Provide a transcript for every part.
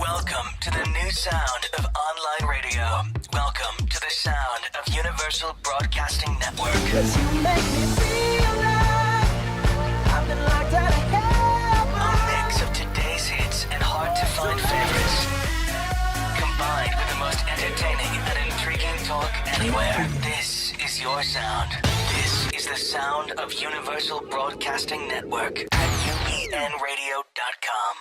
Welcome to the new sound of online radio. Welcome to the sound of Universal Broadcasting Network. 'Cause you make me feel like I've been locked out of heaven. A mix of today's hits and hard-to-find favorites, combined with the most entertaining and intriguing talk anywhere. This is your sound. This is the sound of Universal Broadcasting Network at UENradio.com.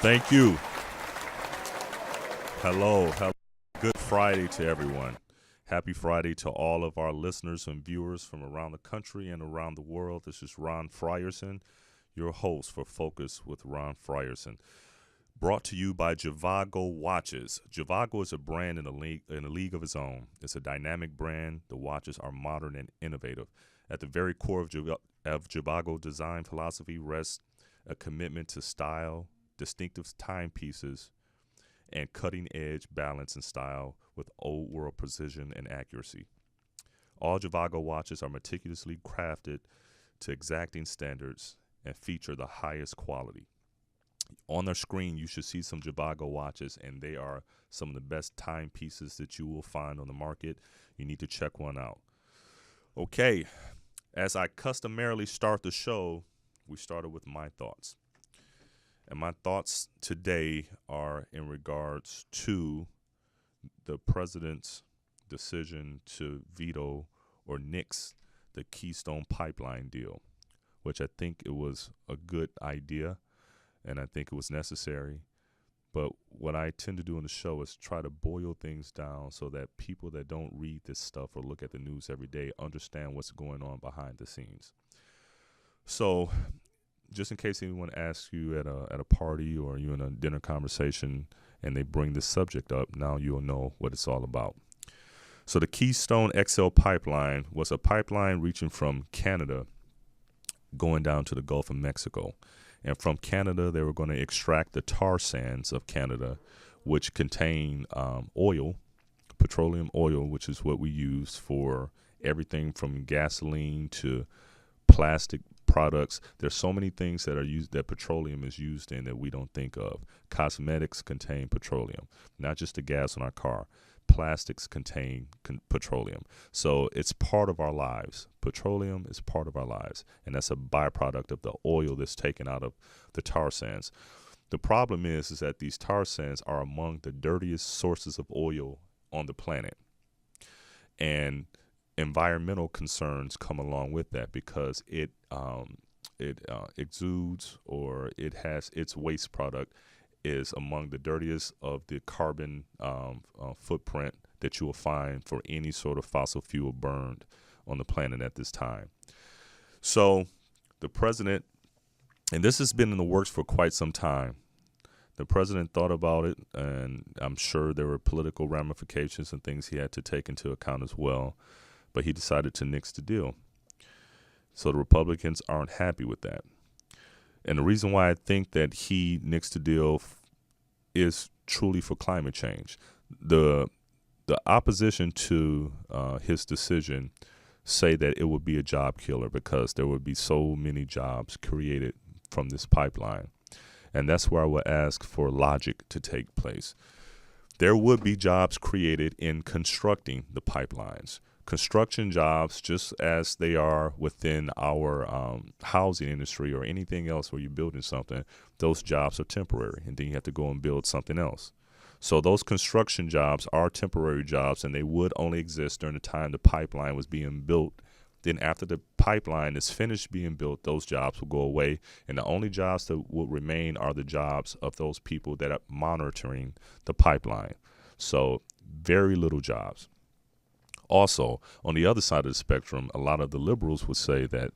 Thank you. Hello. Good Friday to everyone. Happy Friday to all of our listeners and viewers from around the country and around the world. This is Ron Frierson, your host for Focus with Ron Frierson. Brought to you by Javago Watches. Javago is a brand in a league of its own. It's a dynamic brand. The watches are modern and innovative. At the very core of Javago design philosophy rests a commitment to style, distinctive timepieces, and cutting-edge balance and style with old-world precision and accuracy. All Javago watches are meticulously crafted to exacting standards and feature the highest quality. On their screen, you should see some Javago watches, and they are some of the best timepieces that you will find on the market. You need to check one out. Okay, as I customarily start the show, we started with my thoughts. And my thoughts today are in regards to the president's decision to veto or nix the Keystone pipeline deal, which I think it was a good idea and I think it was necessary. But what I tend to do in the show is try to boil things down so that people that don't read this stuff or look at the news every day understand what's going on behind the scenes. So just in case anyone asks you at a party or you're in a dinner conversation and they bring this subject up, now you'll know what it's all about. So the Keystone XL pipeline was a pipeline reaching from Canada going down to the Gulf of Mexico. And from Canada, they were going to extract the tar sands of Canada, which contain oil, petroleum oil, which is what we use for everything from gasoline to plastic products. There's so many things that are used that petroleum is used in that we don't think of. Cosmetics contain petroleum, not just the gas in our car. Plastics contain petroleum. So it's part of our lives. Petroleum is part of our lives, and that's a byproduct of the oil that's taken out of the tar sands. The problem is that these tar sands are among the dirtiest sources of oil on the planet. And environmental concerns come along with that because it exudes, or it has its waste product is among the dirtiest of the carbon footprint that you will find for any sort of fossil fuel burned on the planet at this time. So the president, and this has been in the works for quite some time, the president thought about it, and I'm sure there were political ramifications and things he had to take into account as well. But he decided to nix the deal. So the Republicans aren't happy with that. And the reason why I think that he nixed the deal is truly for climate change. The opposition to his decision say that it would be a job killer because there would be so many jobs created from this pipeline. And that's where I would ask for logic to take place. There would be jobs created in constructing the pipelines. Construction jobs, just as they are within our housing industry or anything else where you're building something, those jobs are temporary, and then you have to go and build something else. So those construction jobs are temporary jobs, and they would only exist during the time the pipeline was being built Then after the pipeline is finished being built, those jobs will go away. And the only jobs that will remain are the jobs of those people that are monitoring the pipeline. So very little jobs. Also, on the other side of the spectrum, a lot of the liberals would say that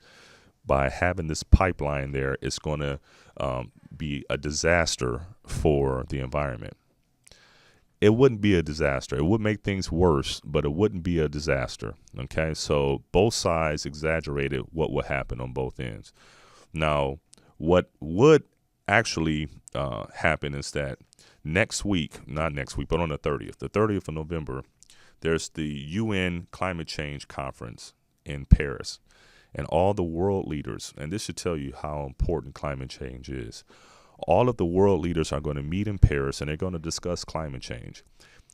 by having this pipeline there, it's going to be a disaster for the environment. It wouldn't be a disaster. It would make things worse, but it wouldn't be a disaster. Okay, so both sides exaggerated what would happen on both ends. Now, what would actually happen is that next week, not next week, but on the 30th of November, there's the UN Climate Change Conference in Paris. And all the world leaders, and this should tell you how important climate change is, all of the world leaders are going to meet in Paris, and they're going to discuss climate change.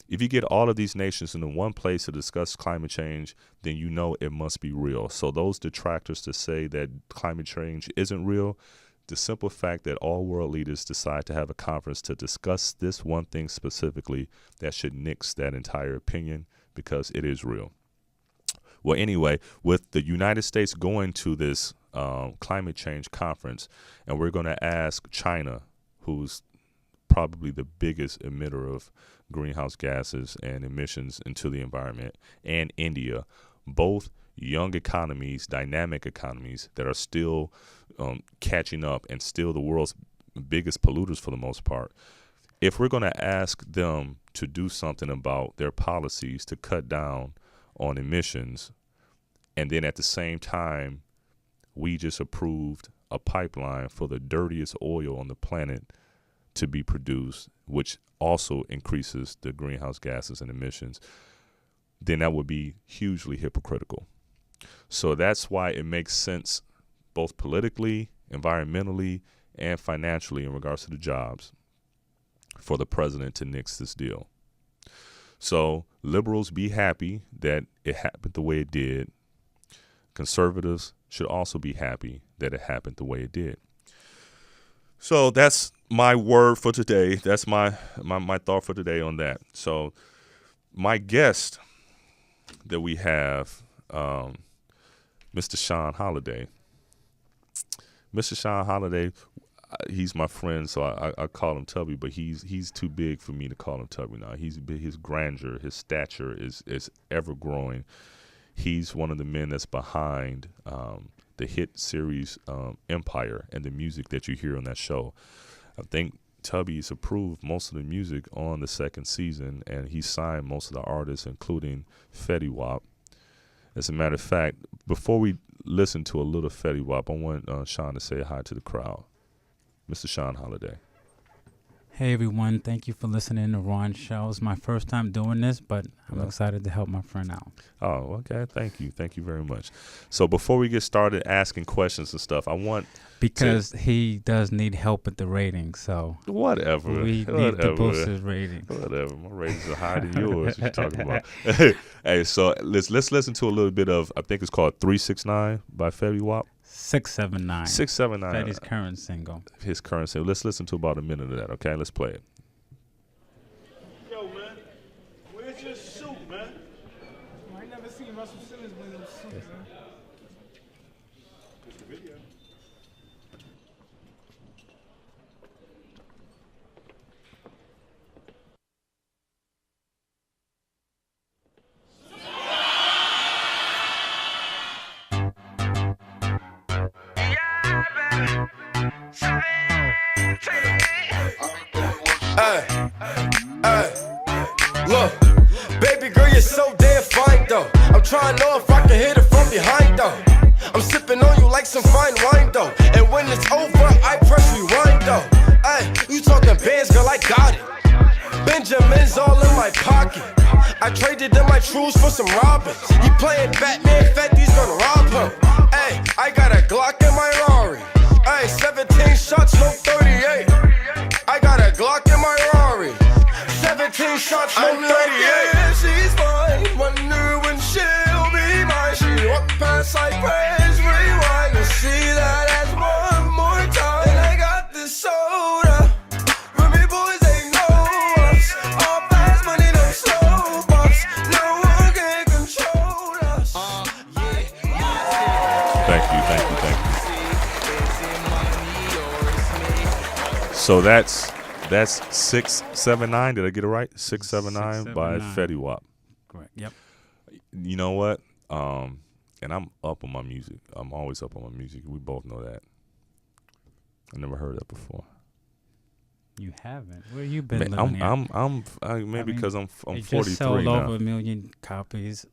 If you get all of these nations in one place to discuss climate change, then you know it must be real. So those detractors that say that climate change isn't real, the simple fact that all world leaders decide to have a conference to discuss this one thing specifically, that should nix that entire opinion, because it is real. Well, anyway, with the United States going to this climate change conference, and we're going to ask China, who's probably the biggest emitter of greenhouse gases and emissions into the environment, and India, both young economies, dynamic economies that are still catching up and still the world's biggest polluters for the most part. If we're going to ask them to do something about their policies to cut down on emissions, and then at the same time, we just approved a pipeline for the dirtiest oil on the planet to be produced, which also increases the greenhouse gases and emissions, then that would be hugely hypocritical. So that's why it makes sense both politically, environmentally, and financially in regards to the jobs for the president to nix this deal. So liberals, be happy that it happened the way it did. Conservatives should also be happy that it happened the way it did. So that's my word for today. That's my thought for today on that. So my guest that we have, Mr. Shawn Holliday. Mr. Shawn Holliday, he's my friend, so I call him Tubby, but he's too big for me to call him Tubby now. He's big, his grandeur, his stature is ever growing. He's one of the men that's behind the hit series Empire and the music that you hear on that show. I think Tubby's approved most of the music on the second season, and he signed most of the artists, including Fetty Wap. As a matter of fact, before we listen to a little Fetty Wap, I want Shawn to say hi to the crowd. Mr. Shawn Holliday. Hey everyone, thank you for listening to Ron's show. It's my first time doing this, but I'm excited to help my friend out. Oh, okay. Thank you very much. So before we get started asking questions and stuff, I want he does need help with the ratings, so whatever. We need to boost his ratings. Whatever. My ratings are higher than yours. What you talking about? Hey, so let's listen to a little bit of, I think it's called 369 by Fetty Wap. 679. 679. Fetty's current single. His current single. Let's listen to about a minute of that, okay? Let's play it. Yo, man, where's your suit, man? I ain't never seen Russell Simmons wear those suits, man. Just the video. Look, baby girl, you're so damn fine though. I'm trying to know if I can hit it from behind though. I'm sipping on you like some fine wine though. And when it's over, I press rewind though. Ay, you talking bands, girl, I got it. Benjamin's all in my pocket. I traded in my trues for some robins. He playing Batman, Fetty's gonna rob him. Ay, I got a Glock in my Rari. Ay, 17 shots, no 38. I got a Glock in my Rari. 17 shots, no 38. Yeah, she's fine. Wonder when she'll be mine. She walk past like praise, rewind to see that ass one more time. And I got this soda. Remy boys, they know us. All fast money, no slow bucks. No one can control us. Yeah. Thank you. So that's 679. Did I get it right? 679 by 679. Fetty Wap. Correct. Yep. You know what? And I'm up on my music. I'm always up on my music. We both know that. I never heard that before. You haven't. Where you been Man, living maybe because I'm it 43 just sold now. over 1 million copies.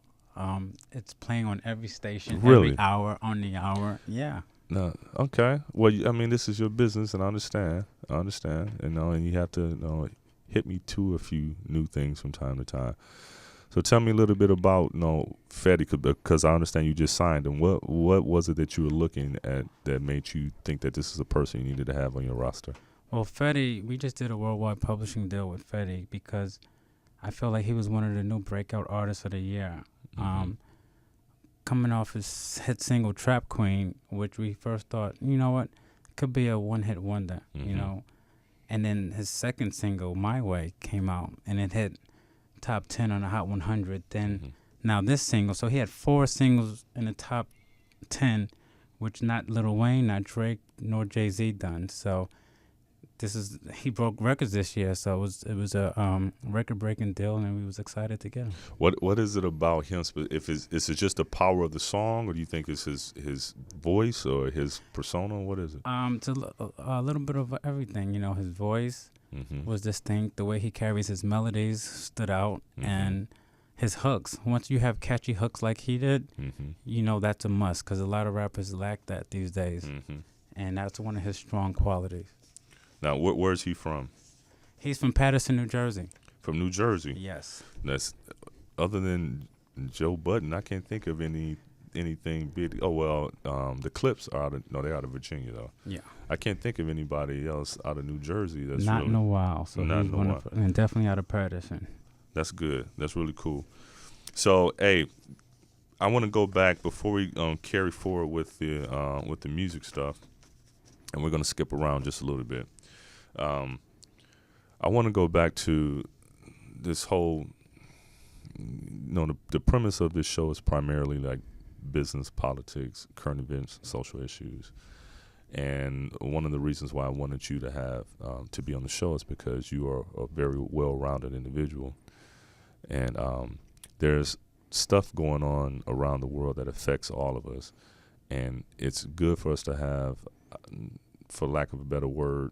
It's playing on every station, Really? every hour, on the hour. Yeah. No, okay. Well, I mean, this is your business, and I understand. And you have to, hit me to a few new things from time to time. So tell me a little bit about, Fetty, because I understand you just signed him. What was it that you were looking at that made you think that this is a person you needed to have on your roster? Well, Fetty, we just did a worldwide publishing deal with Fetty because I feel like he was one of the new breakout artists of the year. Coming off his hit single Trap Queen, which we first thought, you know what, could be a one-hit wonder, And then his second single, My Way, came out, and it hit top 10 on the Hot 100. Then now this single, so he had 4 singles in the top 10, which not Lil Wayne, not Drake, nor Jay-Z done. So he broke records this year, so it was a record-breaking deal, and we was excited to get him. What is it about him? Is it just the power of the song, or do you think it's his voice or his persona? What is it? It's a little bit of everything. His voice was distinct. The way he carries his melodies stood out, and his hooks. Once you have catchy hooks like he did, that's a must, because a lot of rappers lack that these days, and that's one of his strong qualities. Now, where's he from? He's from Paterson, New Jersey. From New Jersey? Yes. That's other than Joe Budden, I can't think of anything big. Oh well, the Clips are they're out of Virginia though. Yeah. I can't think of anybody else out of New Jersey that's not really, in a while. So not he's in a one while. and definitely out of Paterson. That's good. That's really cool. So, hey, I want to go back before we carry forward with the music stuff, and we're gonna skip around just a little bit. I want to go back to this whole, the premise of this show is primarily like business, politics, current events, social issues. And one of the reasons why I wanted you to have to be on the show is because you are a very well-rounded individual. And there's stuff going on around the world that affects all of us. And it's good for us to have, for lack of a better word,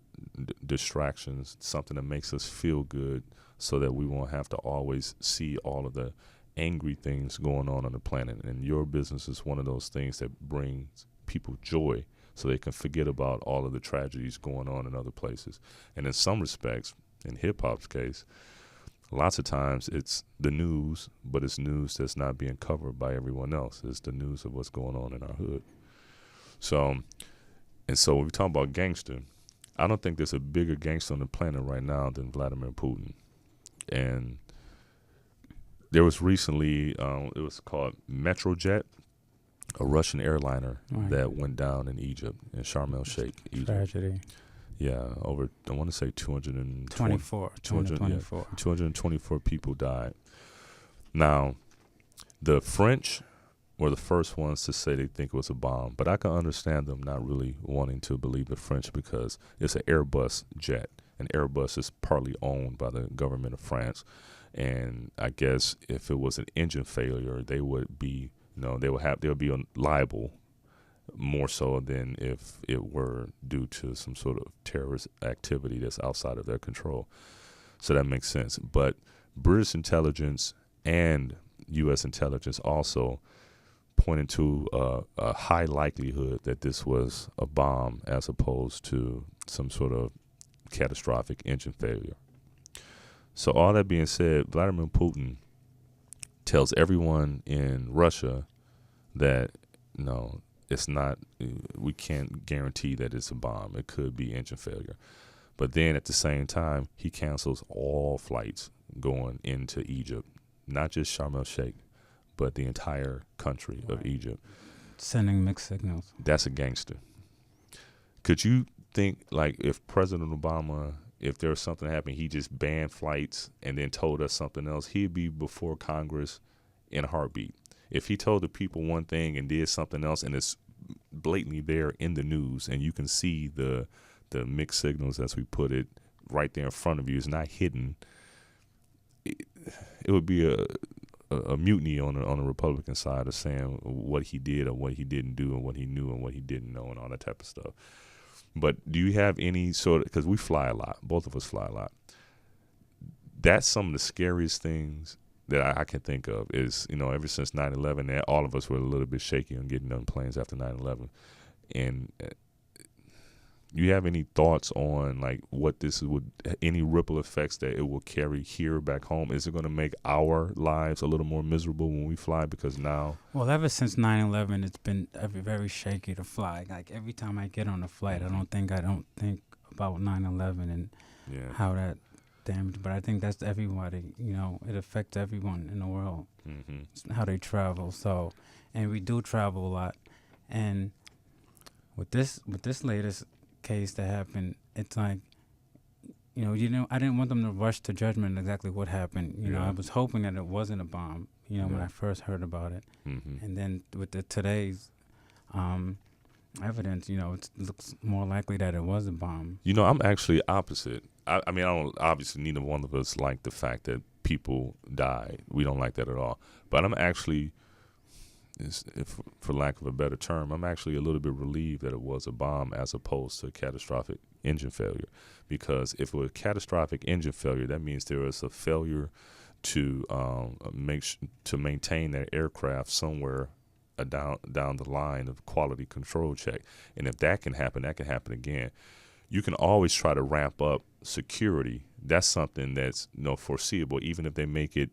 distractions, something that makes us feel good so that we won't have to always see all of the angry things going on the planet. And your business is one of those things that brings people joy so they can forget about all of the tragedies going on in other places. And in some respects, in hip-hop's case, lots of times it's the news, but it's news that's not being covered by everyone else. It's the news of what's going on in our hood. So when we talk about gangster, I don't think there's a bigger gangster on the planet right now than Vladimir Putin. And there was recently, it was called Metrojet, a Russian airliner that went down in Egypt, in Sharm el-Sheikh, Egypt. Tragedy. Yeah, over, I want to say 224 people died. Now, the French were the first ones to say they think it was a bomb, but I can understand them not really wanting to believe the French because it's an Airbus jet, and Airbus is partly owned by the government of France. And I guess if it was an engine failure, they would be, they would be liable more so than if it were due to some sort of terrorist activity that's outside of their control. So that makes sense. But British intelligence and U.S. intelligence also pointed to a high likelihood that this was a bomb as opposed to some sort of catastrophic engine failure. So all that being said, Vladimir Putin tells everyone in Russia that, it's not, we can't guarantee that it's a bomb. It could be engine failure. But then at the same time, he cancels all flights going into Egypt, not just Sharm el-Sheikh, but the entire country of Egypt. Sending mixed signals. That's a gangster. Could you think, like, if President Obama, if there was something happening, he just banned flights and then told us something else, he'd be before Congress in a heartbeat. If he told the people one thing and did something else, and it's blatantly there in the news, and you can see the mixed signals, as we put it, right there in front of you. It's not hidden. It would be a mutiny on the Republican side of saying what he did or what he didn't do and what he knew and what he didn't know and all that type of stuff. But do you have any sort of, because we fly a lot, both of us fly a lot. That's some of the scariest things that I can think of is, ever since 9/11, all of us were a little bit shaky on getting on planes after 9/11. And you have any thoughts on like what this would, any ripple effects that it will carry here back home? Is it going to make our lives a little more miserable when we fly? Because now, well, ever since 9/11, it's been very shaky to fly. Like every time I get on a flight, I don't think about 9/11 and how that damaged. But I think that's everybody. It affects everyone in the world. How they travel. So, and we do travel a lot. And with this latest case that happened, it's like, I didn't want them to rush to judgment exactly what happened. I was hoping that it wasn't a bomb, when I first heard about it. And then with today's evidence, it looks more likely that it was a bomb. I'm actually opposite. I mean, I don't, obviously neither one of us like the fact that people died. We don't like that at all. But I'm actually, for lack of a better term, I'm actually a little bit relieved that it was a bomb as opposed to a catastrophic engine failure. Because if it was a catastrophic engine failure, that means there was a failure to maintain that aircraft somewhere down the line of quality control check. And if that can happen again. You can always try to ramp up security. That's something that's foreseeable. Even if they make it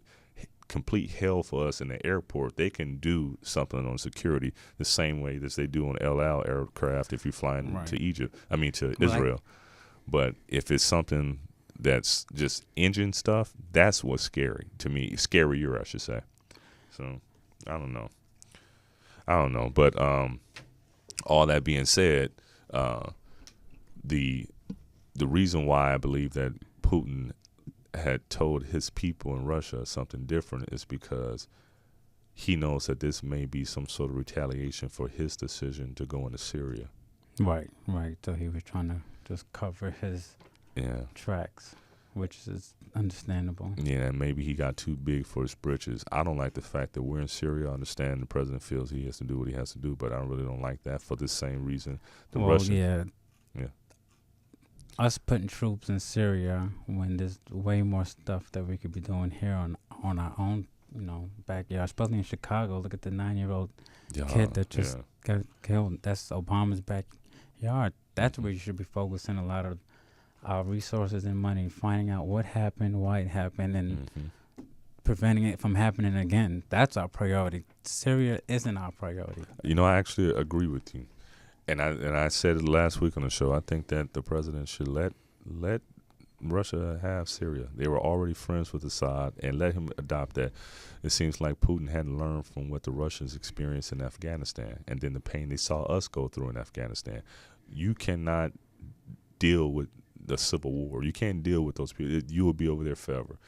complete hell for us in the airport, they can do something on security the same way as they do on El Al aircraft if you're flying to Israel. But if it's something that's just engine stuff, that's what's scary to me. Scarier, I should say. So I don't know. But all that being said, the reason why I believe that Putin had told his people in Russia something different is because he knows that this may be some sort of retaliation for his decision to go into Syria. Right. So he was trying to just cover his tracks, which is understandable. Yeah, and maybe he got too big for his britches. I don't like the fact that we're in Syria. I understand the president feels he has to do what he has to do, but I really don't like that for the same reason. Us putting troops in Syria when there's way more stuff that we could be doing here on our own, backyard, especially in Chicago. Look at the 9-year-old kid that just got killed. That's Obama's backyard. That's where you should be focusing a lot of our resources and money, finding out what happened, why it happened, and preventing it from happening again. That's our priority. Syria isn't our priority. I actually agree with you. And I said it last week on the show. I think that the president should let Russia have Syria. They were already friends with Assad, and let him adopt that. It seems like Putin hadn't learned from what the Russians experienced in Afghanistan and then the pain they saw us go through in Afghanistan. You cannot deal with the civil war. You can't deal with those people. You will be over there forever.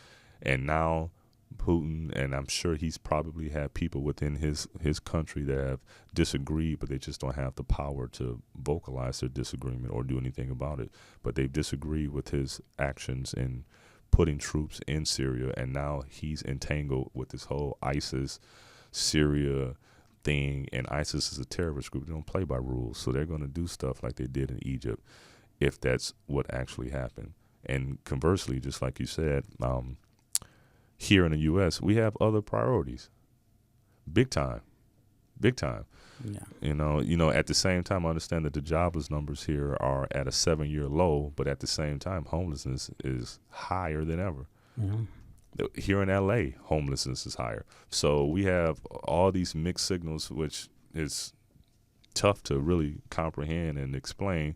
And now Putin, and I'm sure he's probably had people within his country that have disagreed, but they just don't have the power to vocalize their disagreement or do anything about it. But they've disagreed with his actions in putting troops in Syria, and now he's entangled with this whole ISIS Syria thing, and ISIS is a terrorist group. They don't play by rules, so they're going to do stuff like they did in Egypt if that's what actually happened. And conversely, just like you said, here in the U.S., we have other priorities. Big time. Yeah. At the same time, I understand that the jobless numbers here are at a 7-year low, but at the same time, homelessness is higher than ever. Mm-hmm. Here in L.A., homelessness is higher. So we have all these mixed signals, which is tough to really comprehend and explain.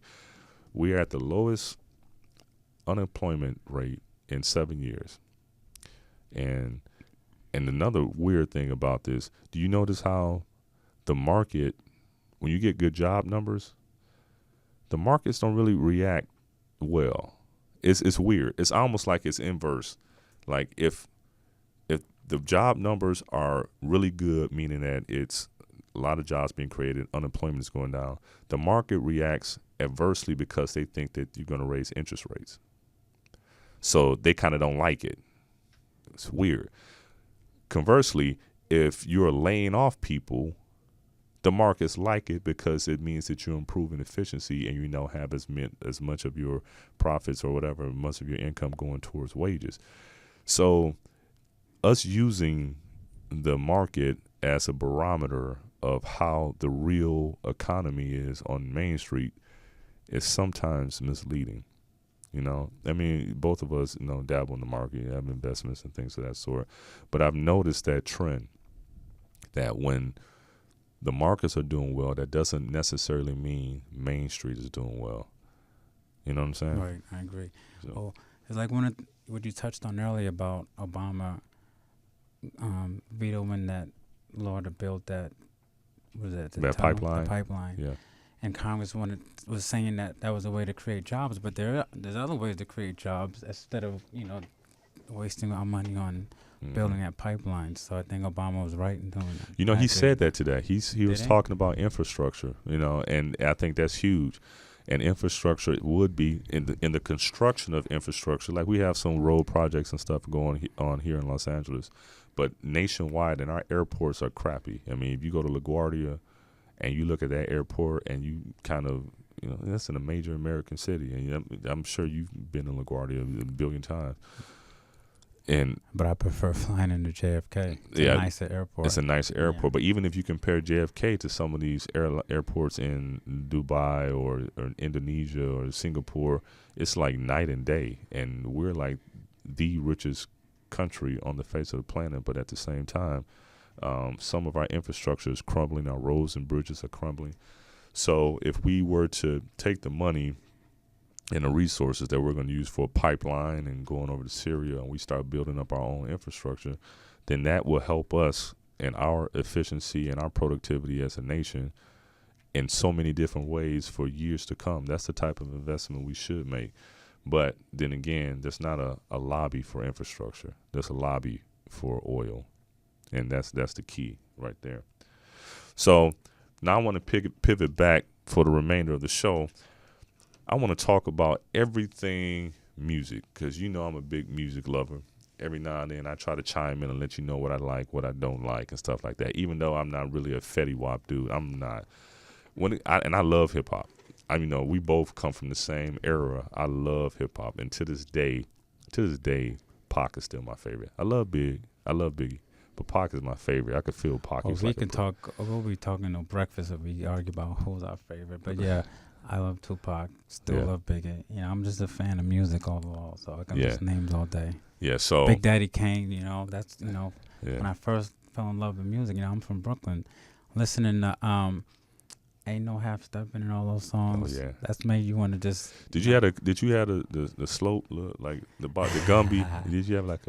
We are at the lowest unemployment rate in 7 years. And another weird thing about this, do you notice how the market, when you get good job numbers, the markets don't really react well. It's weird. It's almost like it's inverse. Like if the job numbers are really good, meaning that it's a lot of jobs being created, unemployment is going down. The market reacts adversely because they think that you're going to raise interest rates. So they kind of don't like it. It's weird. Conversely, if you're laying off people, the markets like it because it means that you're improving efficiency and you don't have as much of your profits or whatever, much of your income going towards wages. So us using the market as a barometer of how the real economy is on Main Street is sometimes misleading. You know, I mean, both of us, dabble in the market, have investments and things of that sort. But I've noticed that trend that when the markets are doing well, that doesn't necessarily mean Main Street is doing well. You know what I'm saying? Right, I agree. So. Oh, it's like what you touched on earlier about Obama vetoing that law to build that pipeline. The pipeline. Yeah. And Congress was saying that was a way to create jobs, but there's other ways to create jobs instead of wasting our money on building that pipeline. So I think Obama was right in doing that. He said that today. He was talking about infrastructure, and I think that's huge. And infrastructure would be in the construction of infrastructure. Like we have some road projects and stuff going on here in Los Angeles, but nationwide, and our airports are crappy. I mean, if you go to LaGuardia and you look at that airport and you kind of, that's in a major American city. And I'm sure you've been in LaGuardia a billion times. But I prefer flying into JFK. It's a nicer airport. It's a nice airport. Yeah. But even if you compare JFK to some of these airports in Dubai or Indonesia or Singapore, it's like night and day. And we're like the richest country on the face of the planet. But at the same time, some of our infrastructure is crumbling. Our roads and bridges are crumbling. So if we were to take the money and the resources that we're going to use for a pipeline and going over to Syria, and we start building up our own infrastructure, then that will help us in our efficiency and our productivity as a nation in so many different ways for years to come. That's the type of investment we should make. But then again, there's not a lobby for infrastructure. There's a lobby for oil. And that's the key right there. So now I want to pivot back for the remainder of the show. I want to talk about everything music because I'm a big music lover. Every now and then I try to chime in and let you know what I like, what I don't like, and stuff like that. Even though I'm not really a Fetty Wap dude, I'm not. And I love hip hop. We both come from the same era. I love hip hop, and to this day, Pac is still my favorite. I love Biggie, but Pac is my favorite. I could feel Pac. We'll be talking on breakfast if we argue about who's our favorite. But yeah. I love Tupac, still love Biggie. I'm just a fan of music overall, so I can just names all day. Yeah, so Big Daddy Kane, that's when I first fell in love with music. I'm from Brooklyn, listening to Ain't No Half Stepping and all those songs. Oh yeah, that's made you want to just. Did you have the slope like the Gumby? Did you have like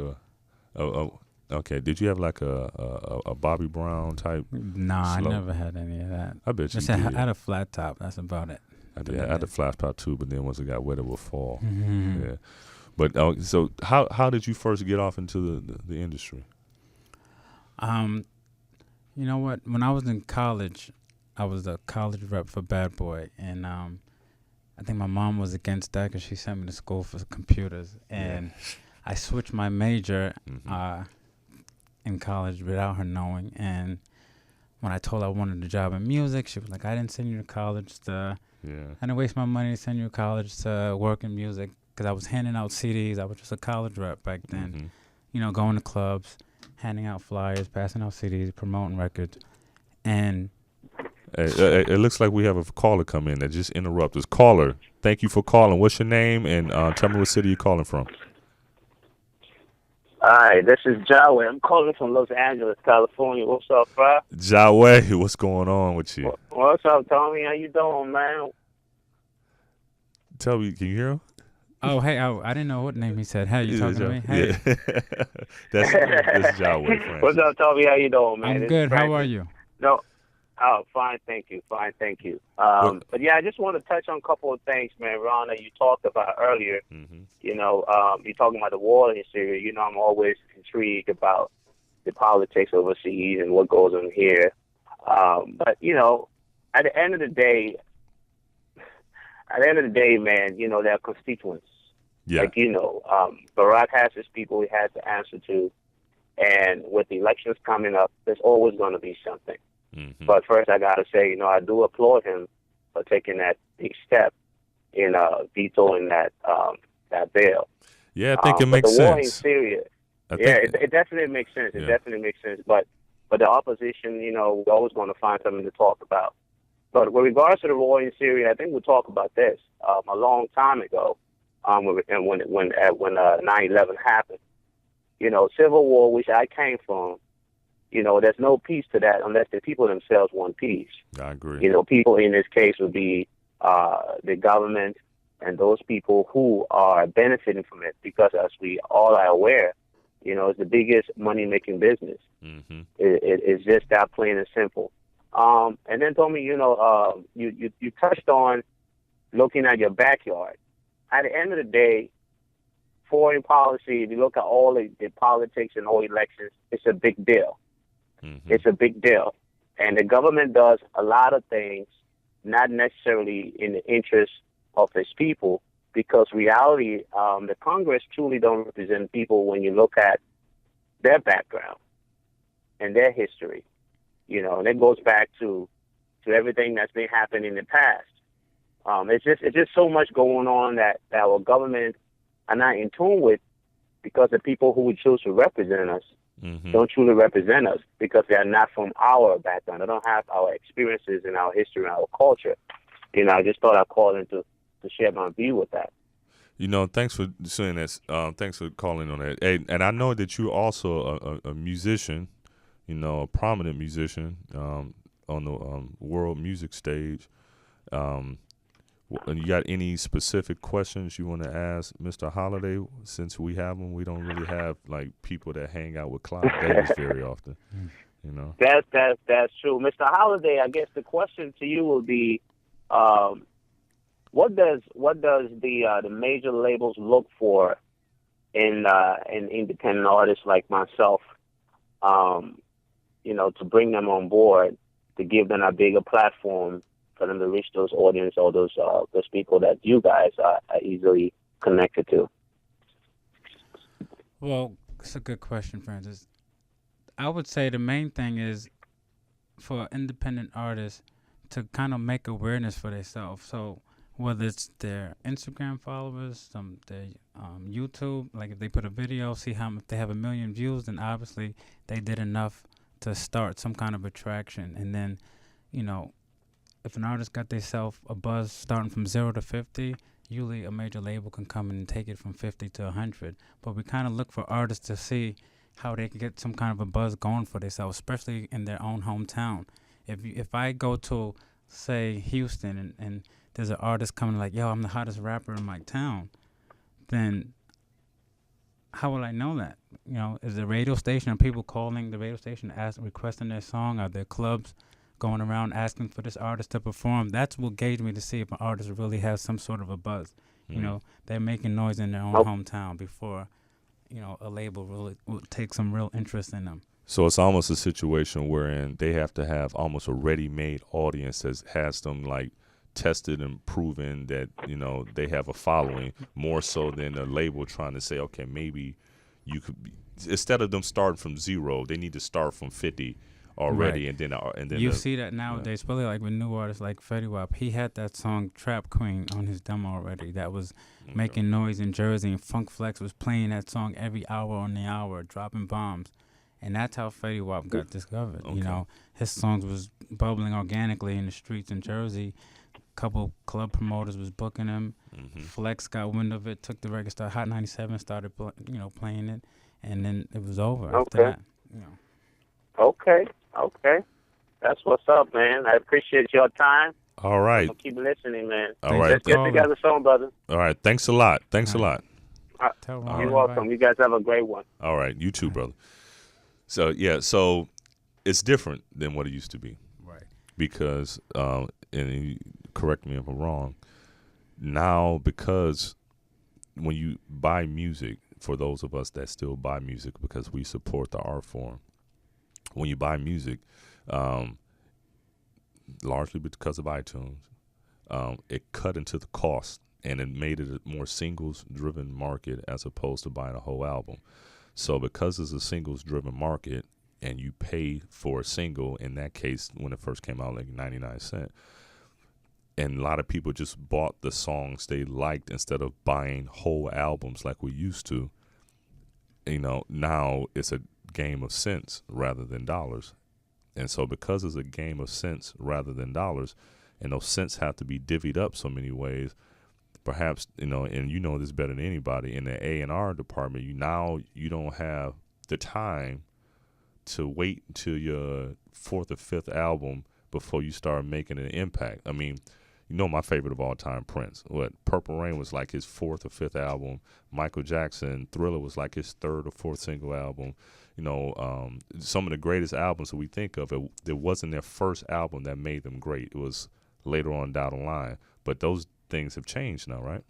okay? Did you have like a Bobby Brown type? Nah, slope? I never had any of that. I bet you did. I had a flat top. That's about it. I had a flat top too, but then once it got wet, it would fall. Mm-hmm. Yeah, but so how did you first get off into the industry? You know what? When I was in college, I was a college rep for Bad Boy, and I think my mom was against that because she sent me to school for computers, and I switched my major in college without her knowing. And when I told her I wanted a job in music, she was like, "I didn't send you to college to." I didn't waste my money to send you to college to work in music because I was handing out CDs. I was just a college rep back then. Going to clubs, handing out flyers, passing out CDs, promoting records. And it looks like we have a caller come in that just interrupted us. Caller, thank you for calling. What's your name? And tell me what city you're calling from. Hi, this is Jawe. I'm calling from Los Angeles, California. What's up, bro? Jawe, what's going on with you? What's up, Tommy? How you doing, man? Tubby, can you hear him? Oh, hey, I didn't know what name he said. Hey, you talking to me? Hey. Yeah. that's Jawe. What's up, Tommy? How you doing, man? I'm good. How are you? No. Oh, fine, thank you. But yeah, I just want to touch on a couple of things, man, Ron, that you talked about earlier. You're talking about the war in Syria. I'm always intrigued about the politics overseas and what goes on here. But at the end of the day, man, there are constituents. Yeah. Like, Barack has his people he has to answer to. And with the elections coming up, there's always going to be something. Mm-hmm. But first, I got to say, I do applaud him for taking that big step in vetoing that bill. Yeah, I think it makes sense. The war in sense. Syria, it definitely makes sense. It definitely makes sense. But the opposition, we're always going to find something to talk about. But with regards to the war in Syria, I think we'll talk about this a long time ago. When 9/11 happened, civil war, which I came from, there's no peace to that unless the people themselves want peace. I agree. People in this case would be the government and those people who are benefiting from it, because as we all are aware, it's the biggest money-making business. Mm-hmm. It's just that plain and simple. And then, Tommy, you touched on looking at your backyard. At the end of the day, foreign policy, if you look at all the politics and all elections, it's a big deal. Mm-hmm. It's a big deal. And the government does a lot of things not necessarily in the interest of its people, because reality, the Congress truly don't represent people when you look at their background and their history. And it goes back to everything that's been happening in the past. It's just so much going on that our government are not in tune with, because the people who we choose to represent us Mm-hmm. don't truly represent us, because they are not from our background. They don't have our experiences and our history and our culture. I just thought I'd call in to share my view with that. Thanks for saying this. Thanks for calling on that. Hey, and I know that you're also a musician, a prominent musician on the world music stage. And you got any specific questions you want to ask Mr. Holliday? Since we have him, we don't really have like people that hang out with Clive Davis very often. That's true, Mr. Holliday. I guess the question to you will be, what does the major labels look for in independent artists like myself? To bring them on board, to give them a bigger platform for them to reach those audience or those people that you guys are easily connected to. Well, it's a good question, Francis. I would say the main thing is for independent artists to kind of make awareness for themselves. So whether it's their Instagram followers, their YouTube, like if they put a video, see if they have 1 million views, then obviously they did enough to start some kind of attraction. And then, if an artist got themselves a buzz starting from 0 to 50, usually a major label can come in and take it from 50 to 100. But we kind of look for artists to see how they can get some kind of a buzz going for themselves, especially in their own hometown. If I go to, say, Houston and there's an artist coming like, yo, I'm the hottest rapper in my town, then how will I know that? Is the radio station, are people calling the radio station requesting their song? Are there clubs going around asking for this artist to perform? That's what gauge me to see if an artist really has some sort of a buzz. Mm-hmm. They're making noise in their own hometown before, a label really will take some real interest in them. So it's almost a situation wherein they have to have almost a ready-made audience that has them like tested and proven that they have a following, more so than a label trying to say, okay, maybe you could be, instead of them starting from 0, they need to start from 50 already, right. and then you see that nowadays, especially like with new artists like Fetty Wap. He had that song Trap Queen on his demo already that was making noise in Jersey, and Funk Flex was playing that song every hour on the hour, dropping bombs. And that's how Fetty Wap got discovered. Okay. His songs was bubbling organically in the streets in Jersey. A couple club promoters was booking him. Mm-hmm. Flex got wind of it, took the record, started Hot 97, started playing it, and then it was over after that. Okay. That's what's up, man. I appreciate your time. All right. I'll keep listening, man. All right. Let's get together soon, brother. All right. Thanks a lot. You're welcome. You guys have a great one. All right. You too, brother. So, so it's different than what it used to be. Right. Because, and you correct me if I'm wrong, now because when you buy music, for those of us that still buy music because we support the art form, when you buy music, largely because of iTunes. It cut into the cost, and it made it a more singles-driven market as opposed to buying a whole album. So because it's a singles-driven market, and you pay for a single, in that case, when it first came out, like 99 cents, and a lot of people just bought the songs they liked instead of buying whole albums like we used to. Now it's a game of cents rather than dollars. And so because it's a game of cents rather than dollars, and those cents have to be divvied up so many ways, perhaps, and you know this better than anybody, in the A&R department, you don't have the time to wait until your fourth or fifth album before you start making an impact. I mean, my favorite of all time, Prince. Purple Rain was like his fourth or fifth album. Michael Jackson, Thriller was like his third or fourth single album. Some of the greatest albums that we think of, it wasn't their first album that made them great. It was later on down the line. But those things have changed now, right?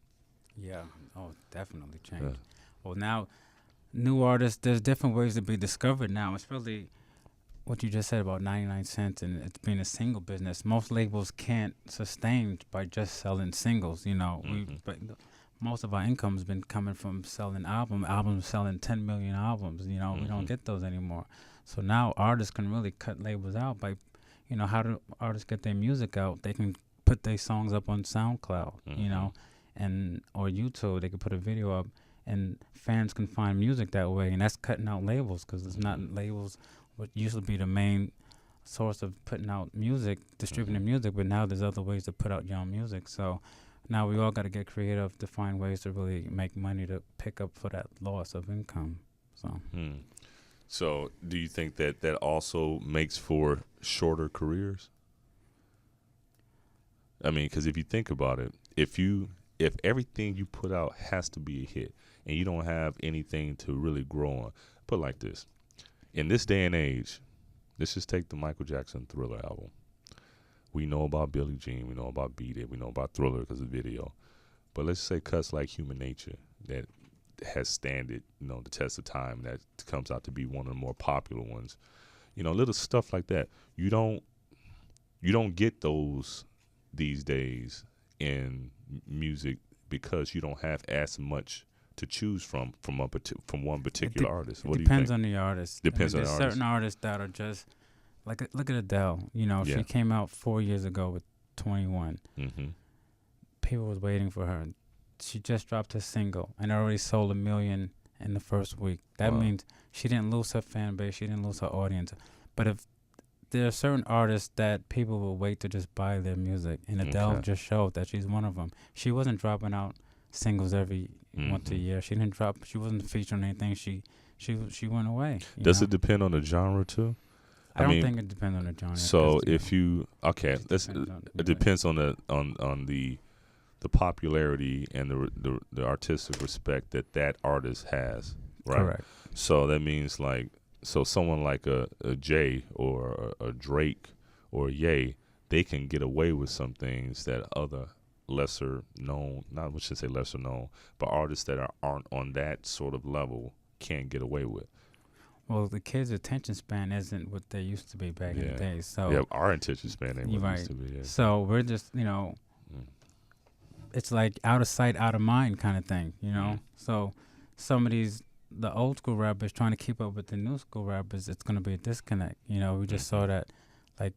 Yeah. Oh, definitely changed. Yeah. Well, now, new artists, there's different ways to be discovered now. It's really what you just said about 99 cents and it's being a single business. Most labels can't sustain by just selling singles, but most of our income has been coming from selling albums selling 10 million albums, we don't get those anymore. So now artists can really cut labels out by, how do artists get their music out? They can put their songs up on SoundCloud, and or YouTube. They can put a video up and fans can find music that way, and that's cutting out labels because it's not labels what used to be the main source of putting out music, distributing music, but now there's other ways to put out your own music. So now we all got to get creative to find ways to really make money to pick up for that loss of income. So do you think that also makes for shorter careers? I mean, because if you think about it, if everything you put out has to be a hit and you don't have anything to really grow on, put it like this. In this day and age, let's just take the Michael Jackson Thriller album. We know about Billie Jean. We know about Beat It. We know about Thriller because of the video. But let's say cuts like Human Nature that has standed, the test of time, that comes out to be one of the more popular ones. Little stuff like that. You don't get those these days in music because you don't have as much to choose from one particular artist. What do you think? Depends on the artist. Depends on the artist. Certain artists that are just look at Adele. She came out 4 years ago with 21. Mm-hmm. People was waiting for her. She just dropped her single and already sold 1 million in the first week. That means she didn't lose her fan base. She didn't lose her audience. But if there are certain artists that people will wait to just buy their music, and Adele just showed that she's one of them. She wasn't dropping out singles every once a year. She wasn't featuring anything. She went away. Does it depend on the genre too? I don't think it depends on the genre. So if you it depends on the popularity and the artistic respect that artist has, right? Correct. So that means someone like a Jay or a Drake or a Ye, they can get away with some things that other lesser known, not we should say lesser known, but artists that aren't on that sort of level can't get away with. Well, the kids' attention span isn't what they used to be back in the day. So our attention span ain't what it used to be. Yeah. So we're just, it's like out of sight, out of mind kind of thing, So some of the old school rappers trying to keep up with the new school rappers, it's going to be a disconnect. We just saw that, like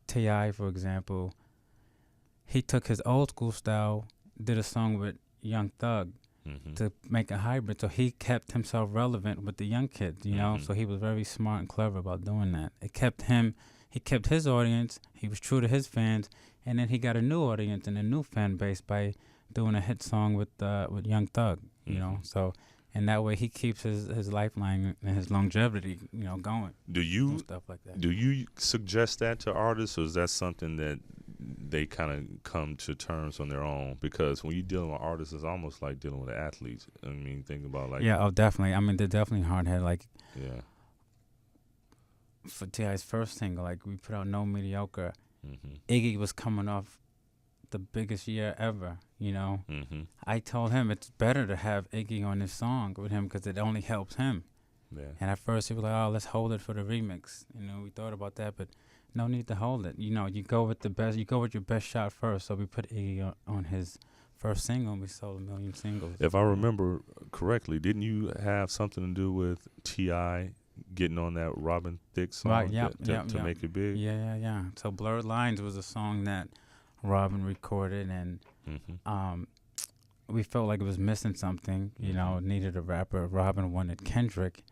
T.I., for example, he took his old school style, did a song with Young Thug to make a hybrid. So he kept himself relevant with the young kids, So he was very smart and clever about doing that. He kept his audience. He was true to his fans. And then he got a new audience and a new fan base by doing a hit song with Young Thug, So, and that way he keeps his lifeline and his longevity, going. Do you stuff like that? Do you suggest that to artists, or is that something that they kind of come to terms on their own? Because when you're dealing with artists, it's almost like dealing with athletes. I mean, think about definitely. I mean, they're definitely hard-headed. For T.I.'s first single, we put out No Mediocre. Iggy was coming off the biggest year ever, I told him it's better to have Iggy on this song with him because it only helps him. Yeah. And at first he was like, oh, let's hold it for the remix. We thought about that, but No need to hold it. You know, you go with the best. You go with your best shot first. So we put Iggy on his first single, and we sold 1 million singles. If I remember correctly, didn't you have something to do with T.I. getting on that Robin Thicke song Right, yep, to make it big? Yeah. So Blurred Lines was a song that Robin recorded, and we felt like it was missing something. You know, it needed a rapper. Robin wanted Kendrick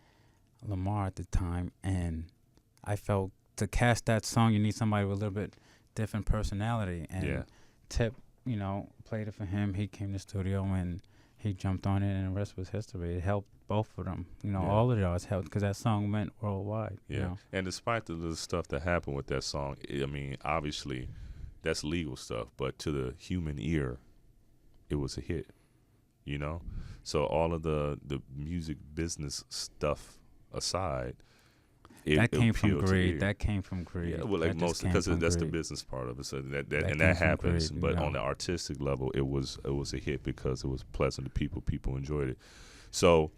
Lamar at the time, and I felt to cast that song, you need somebody with a little bit different personality. And Tip, you know, played it for him. He came to the studio and he jumped on it, and the rest was history. It helped both of them. You know, all of y'all helped because that song went worldwide. Yeah. You know? And despite the stuff that happened with that song, I mean, obviously, that's legal stuff, but to the human ear, it was a hit. You know, so all of the music business stuff aside, that came from appealed to greed. ear. That came from greed. Yeah, well, like That most just came because from that's the greed. business part of it. So that That and came that from happens, greed, but you know. on the artistic level, it was a hit because it was pleasant to people. People enjoyed it. So,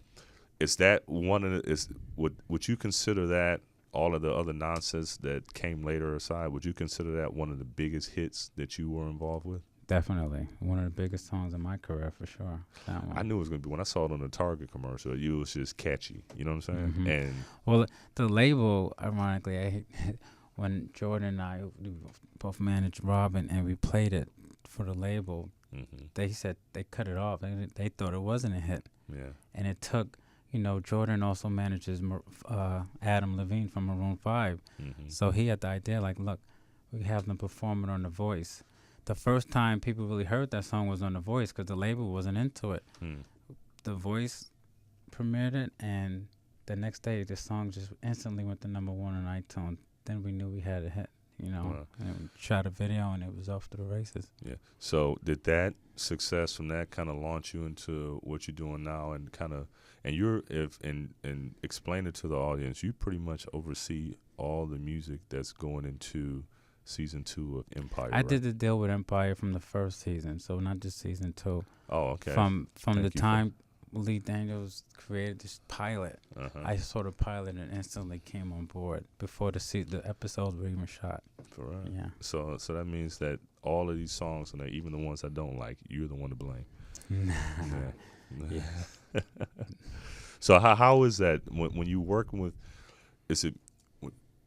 is that one of the would you consider that all of the other nonsense that came later aside? Would you consider that one of the biggest hits that you were involved with? Definitely one of the biggest songs in my career for sure. That one. I knew it was gonna be when I saw it on the Target commercial. It was just catchy. You know what I'm saying? And Well, the label, ironically, when Jordan and I we both managed Robin and we played it for the label, they said they cut it off. They thought it wasn't a hit. yeah, And it took, you know, Jordan also manages Adam Levine from Maroon 5. So he had the idea, like, look, we have them perform it on The Voice. The first time people really heard that song was on The Voice because the label wasn't into it. The Voice premiered it, and the next day the song just instantly went to #1 on iTunes. Then we knew we had a hit, you know. Wow. And we shot a video, and it was off to the races. yeah. So did that success from that kind of launch you into what you're doing now, and kind of, and you're and explain it to the audience. You pretty much oversee all the music that's going into season 2 of Empire. I right? did the deal with Empire from the first season, so not just season 2. Oh, okay. From Thank the you for- time Lee Daniels created this pilot, I sort of piloted and instantly came on board before the episodes were even shot. Right. Yeah. So that means that all of these songs, and even the ones I don't like, you're the one to blame. Yeah. So how is that when you working with? Is it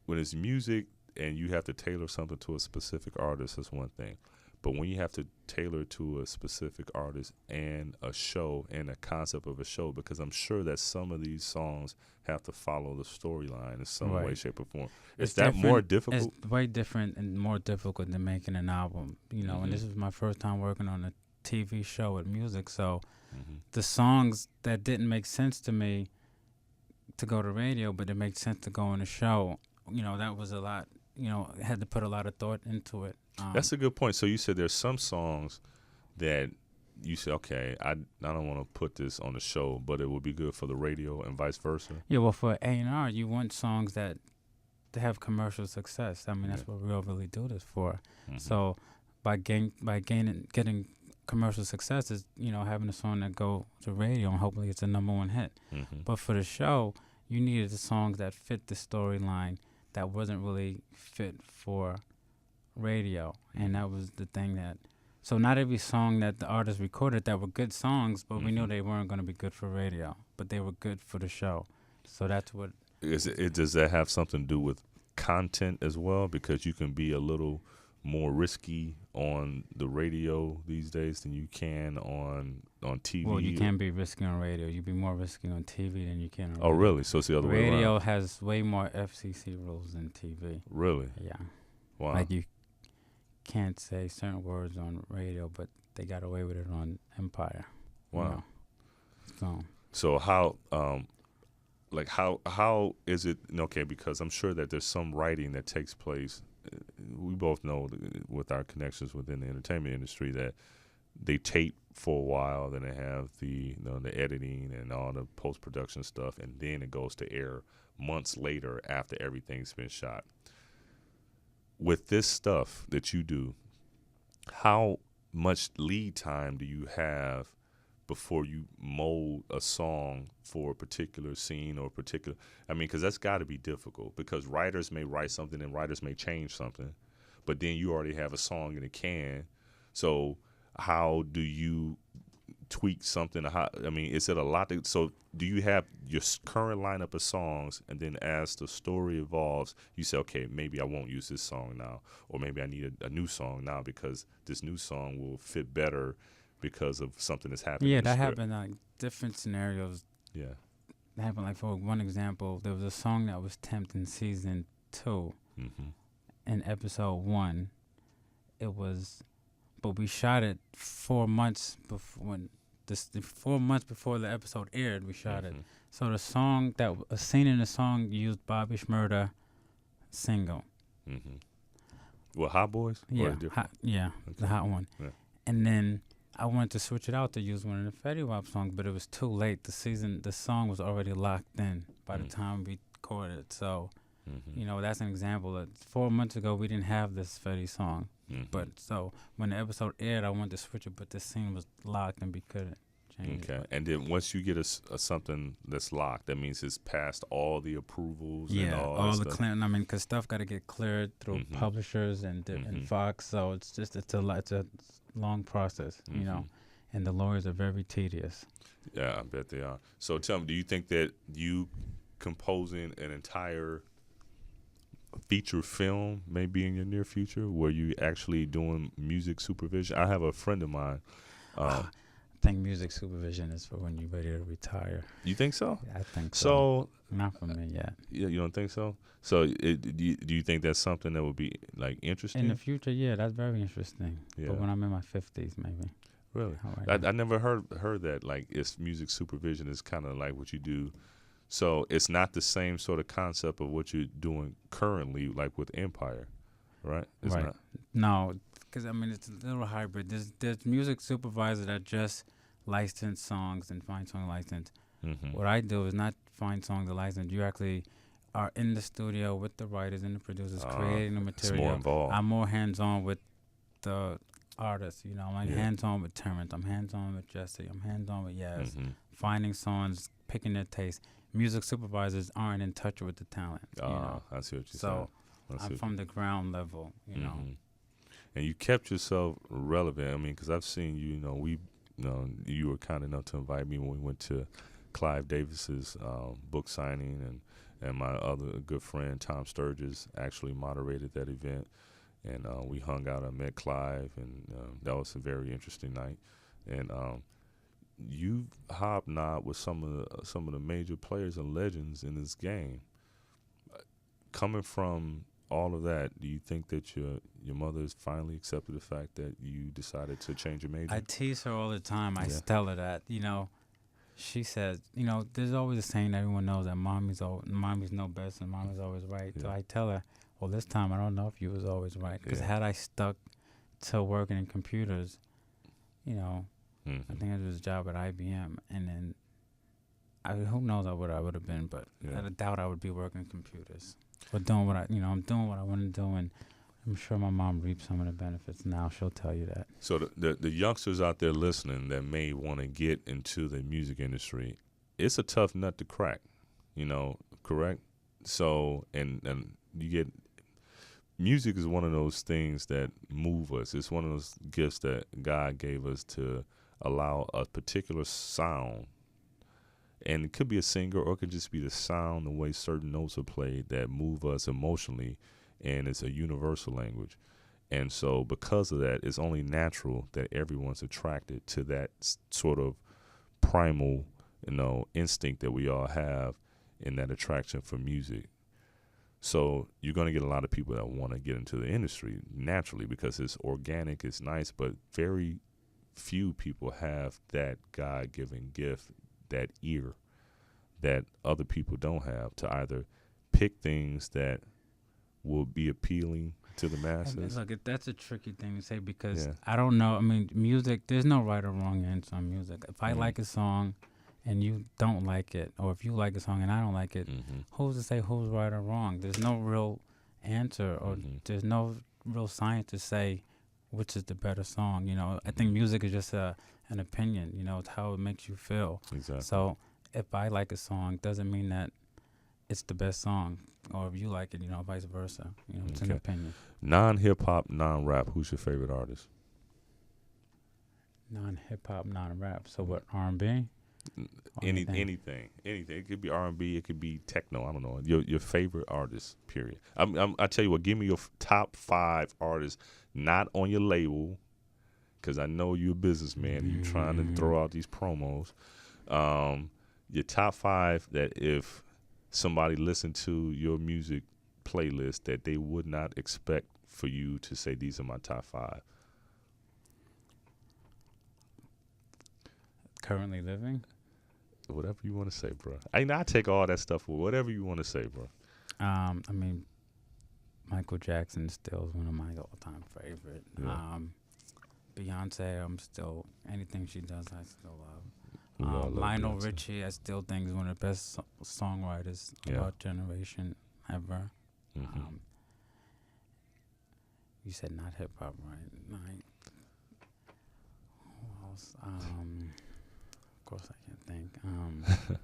when it's music and you have to tailor something to a specific artist? That's one thing. But when you have to tailor to a specific artist and a show and a concept of a show, because I'm sure that some of these songs have to follow the storyline in some way, shape, or form. Is that more difficult? It's way different and more difficult than making an album. You know, and this was my first time working on a TV show with music, so the songs that didn't make sense to me to go to radio, but it made sense to go on a show, you know, that was a lot. You know, I had to put a lot of thought into it. That's a good point. So you said there's some songs that you say, okay, I don't want to put this on the show, but it would be good for the radio and vice versa. Yeah, well, for A&R, you want songs that have commercial success. I mean, that's what we all really do this for. So by getting commercial success is, you know, having a song that go to radio and hopefully it's a #1 hit. But for the show, you needed the songs that fit the storyline that wasn't really fit for radio, and that was the thing that. So not every song that the artist recorded that were good songs, but we knew they weren't going to be good for radio, but they were good for the show. So that's what. Does that have something to do with content as well? Because you can be a little more risky on the radio these days than you can on TV. Well, you can't be risky on radio. You be more risky on TV than you can on Oh, radio. really? So it's the other way around. Radio has way more FCC rules than TV. Really? Yeah. Wow. Like you can't say certain words on radio, but they got away with it on Empire. Wow. You know? So how how is it? Okay, because I'm sure that there's some writing that takes place. We both know with our connections within the entertainment industry that they tape for a while, then they have the the editing and all the post production stuff, and then it goes to air months later after everything's been shot. With this stuff that you do, how much lead time do you have before you mold a song for a particular scene or particular. I mean, because that's got to be difficult because writers may write something and writers may change something, but then you already have a song in the can. So how do you tweak something? I mean, is it a lot? So do you have your current lineup of songs, and then as the story evolves, you say, okay, maybe I won't use this song now, or maybe I need a new song now because this new song will fit better because of something that's happened. Yeah, that happened like different scenarios. Yeah. That happened like, for one example, there was a song that was temped in season 2. In episode 1. It was, but we shot it 4 months before 4 months before the episode aired. We shot it. So the song a scene in the song used Bobby Shmurda single. Well, Hot Boys. Yeah, the hot one. Yeah. And then I wanted to switch it out to use one of the Fetty Wap songs, but it was too late. The song was already locked in by the time we recorded. So, you know, that's an example. That 4 months ago, we didn't have this Fetty song. But so when the episode aired, I wanted to switch it, but the scene was locked and we couldn't change it. Okay. And then once you get a something that's locked, that means it's passed all the approvals and all the stuff. clearing. I mean, because stuff got to get cleared through publishers and Fox. So it's a long process, you know, and the lawyers are very tedious. Yeah, I bet they are. So tell me, do you think that you composing an entire feature film may be in your near future where you actually doing music supervision? I have a friend of mine. I think music supervision is for when you're ready to retire. You think so? I think so. So not for me yet. Yeah, you don't think so? So do you think that's something that would be like interesting? In the future, yeah, that's very interesting. Yeah. But when I'm in my 50s, maybe. Really? I never heard that. Like, it's music supervision is kind of like what you do. So it's not the same sort of concept of what you're doing currently, like with Empire, right? It's right. not. No, because I mean it's a little hybrid. There's music supervisors that just license songs and find song license. What I do is not find songs to license. You actually are in the studio with the writers and the producers creating the material. It's more involved. I'm more hands-on with the artists. You know, I'm like hands-on with Terrence. I'm hands-on with Jesse. I'm hands-on with Yaz. Finding songs, picking their taste. Music supervisors aren't in touch with the talent. You know? I see what you're saying. So I'm from the ground level, you know. And you kept yourself relevant. I mean, because I've seen you. You were kind enough to invite me when we went to Clive Davis's book signing, and my other good friend Tom Sturgis actually moderated that event, and we hung out. I met Clive, and that was a very interesting night. And you hobnobbed with some of the major players and legends in this game. Coming from all of that, do you think that your mother has finally accepted the fact that you decided to change your major? I tease her all the time. I tell her that, you know, she says, you know, there's always a saying everyone knows that mommy's know best and mommy's always right. Yeah. So I tell her, well, this time I don't know if you was always right. Because had I stuck to working in computers, you know, I think I did a job at IBM, and then who knows what I would have been, but I doubt I would be working computers. But doing what I'm doing what I want to do, and I'm sure my mom reaps some of the benefits now. She'll tell you that. So the youngsters out there listening that may want to get into the music industry, it's a tough nut to crack, you know, correct? So, and you get, music is one of those things that move us. It's one of those gifts that God gave us to allow a particular sound. And it could be a singer, or it could just be the sound, the way certain notes are played that move us emotionally, and it's a universal language. And so because of that, it's only natural that everyone's attracted to that sort of primal, instinct that we all have in that attraction for music. So you're going to get a lot of people that want to get into the industry naturally because it's organic, it's nice, but very few people have that God-given gift, that ear that other people don't have, to either pick things that will be appealing to the masses. Look, that's a tricky thing to say because I don't know. I mean, music, there's no right or wrong answer on music. If I like a song and you don't like it, or if you like a song and I don't like it, who's to say who's right or wrong? There's no real answer, or there's no real science to say which is the better song. You know, I think music is just an opinion. You know, it's how it makes you feel. Exactly. So if I like a song, doesn't mean that it's the best song, or if you like it, you know, vice versa. You know, it's an opinion. Non-hip hop, non-rap. Who's your favorite artist? Non-hip hop, non-rap. So what? R&B? Anything. It could be R&B. It could be techno. I don't know. Your favorite artist. Period. I tell you what. Give me your top 5 artists, not on your label, because I know you're a businessman. You're trying to throw out these promos. Your top 5 that if somebody listened to your music playlist that they would not expect for you to say these are my top 5. Currently living? Whatever you want to say, bro. I take all that stuff. Whatever you want to say, bro. I mean, Michael Jackson still is one of my all-time favorite. Yeah. Beyonce, anything she does, I still love. We all love Lionel Beyonce. Richie, I still think is one of the best songwriters of our generation ever. Mm-hmm. You said not hip hop, right? Who else? Of course, I can't think.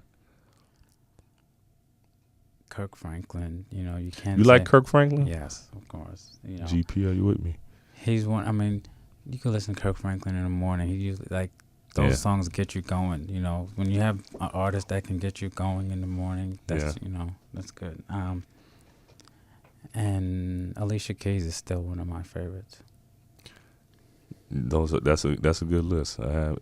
Kirk Franklin, you know, you can't. You like Kirk Franklin? Yes, of course. You know, GP, are you with me? he's one. I mean, you can listen to Kirk Franklin in the morning. He usually those songs get you going. You know, when you have an artist that can get you going in the morning, that's that's good. And Alicia Keys is still one of my favorites. That's a good list. I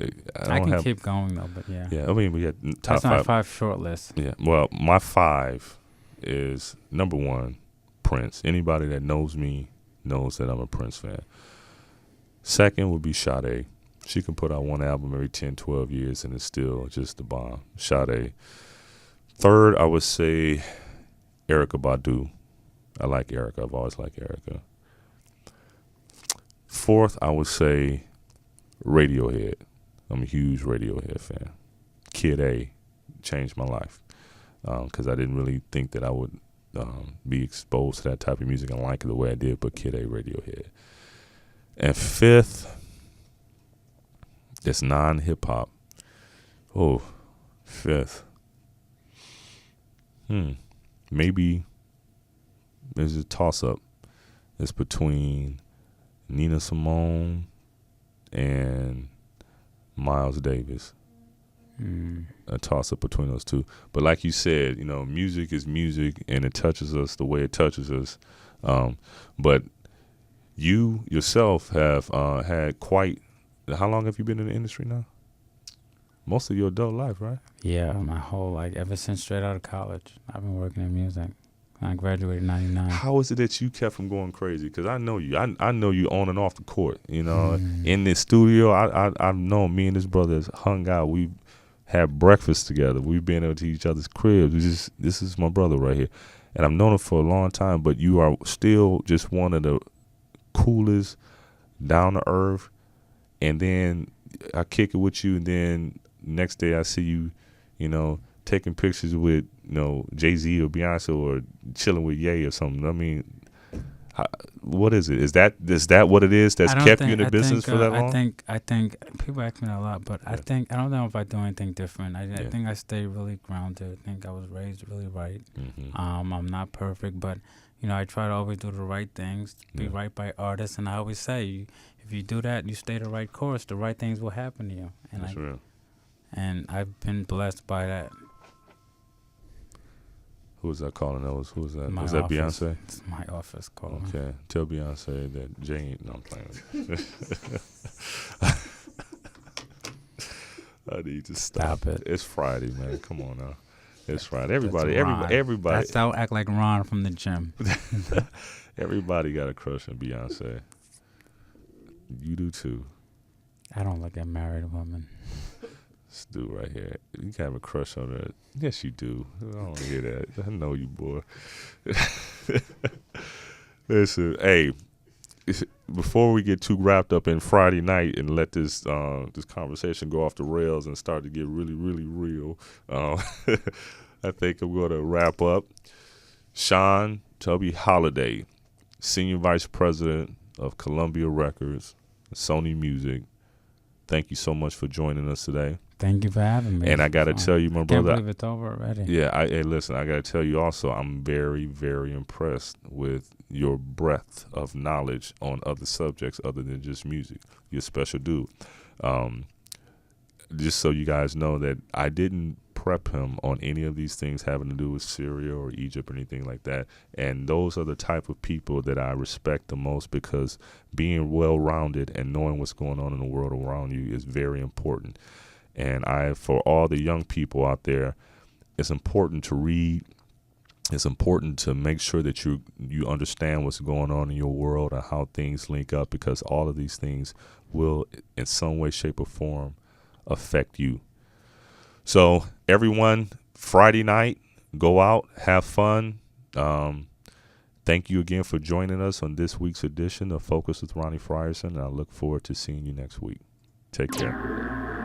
can keep going though, but yeah. Yeah, I mean, we had top That's my 5 short list. Yeah, well, my 5 is number 1, Prince. Anybody that knows me knows that I'm a Prince fan. Second would be Sade. She can put out one album every 10, 12 years, and it's still just the bomb. Sade. Third, I would say Erykah Badu. I like Erykah. I've always liked Erykah. Fourth, I would say Radiohead. I'm a huge Radiohead fan. Kid A changed my life because I didn't really think that I would be exposed to that type of music and like it the way I did, but Kid A, Radiohead. And fifth, it's non-hip-hop. Oh, fifth. Maybe there's a toss-up. It's between Nina Simone and Miles Davis. A toss-up between those two. But like you said, you know, music is music, and it touches us the way it touches us. But you yourself have had quite... How long have you been in the industry now? Most of your adult life, right? Yeah, my whole ever since straight out of college, I've been working in music. I graduated in 99. How is it that you kept from going crazy? Because I know you. I know you on and off the court. You know, in this studio, I've known me and this brother hung out. We've had breakfast together. We've been over to each other's cribs. This is my brother right here. And I've known him for a long time, but you are still just one of the coolest, down to earth. And then I kick it with you, and then next day I see you, you know, taking pictures with, you know, Jay-Z or Beyonce or chilling with Ye or something. I mean, what is it? Is that what it is that's kept you in the business for that long? I think people ask me that a lot, but I don't know if I do anything different. I think I stay really grounded. I think I was raised really right. I'm not perfect, but you know, I try to always do the right things, be right by artists, and I always say, if you do that, you stay the right course, the right things will happen to you. And That's real. And I've been blessed by that. Who was that calling those? Who was that? My was that office. Beyonce? It's my office calling. Okay. Tell Beyonce that Jay ain't... No, I'm playing. I need to stop it. It's Friday, man. Come on now. It's Friday. Everybody. That's how I act like Ron from the gym. Everybody got a crush on Beyonce. You do too. I don't look at married women. This dude right here. You can have a crush on her. Yes, you do. I don't hear that. I know you, boy. Listen, hey, before we get too wrapped up in Friday night and let this this conversation go off the rails and start to get really, really real, I think I'm going to wrap up. Shawn, Tubby, Holliday, Senior Vice President of Columbia Records, Sony Music. Thank you so much for joining us today. Thank you for having me. And I got to tell you, my Can't brother. believe it's over already. Yeah, hey, listen, I got to tell you also, I'm very, very impressed with your breadth of knowledge on other subjects other than just music. You're a special dude. Just so you guys know that I didn't prep him on any of these things having to do with Syria or Egypt or anything like that. And those are the type of people that I respect the most, because being well-rounded and knowing what's going on in the world around you is very important. And for all the young people out there, it's important to read. It's important to make sure that you understand what's going on in your world and how things link up, because all of these things will, in some way, shape, or form, affect you. So, everyone, Friday night, go out, have fun. Thank you again for joining us on this week's edition of Focus with Ronnie Frierson, and I look forward to seeing you next week. Take care.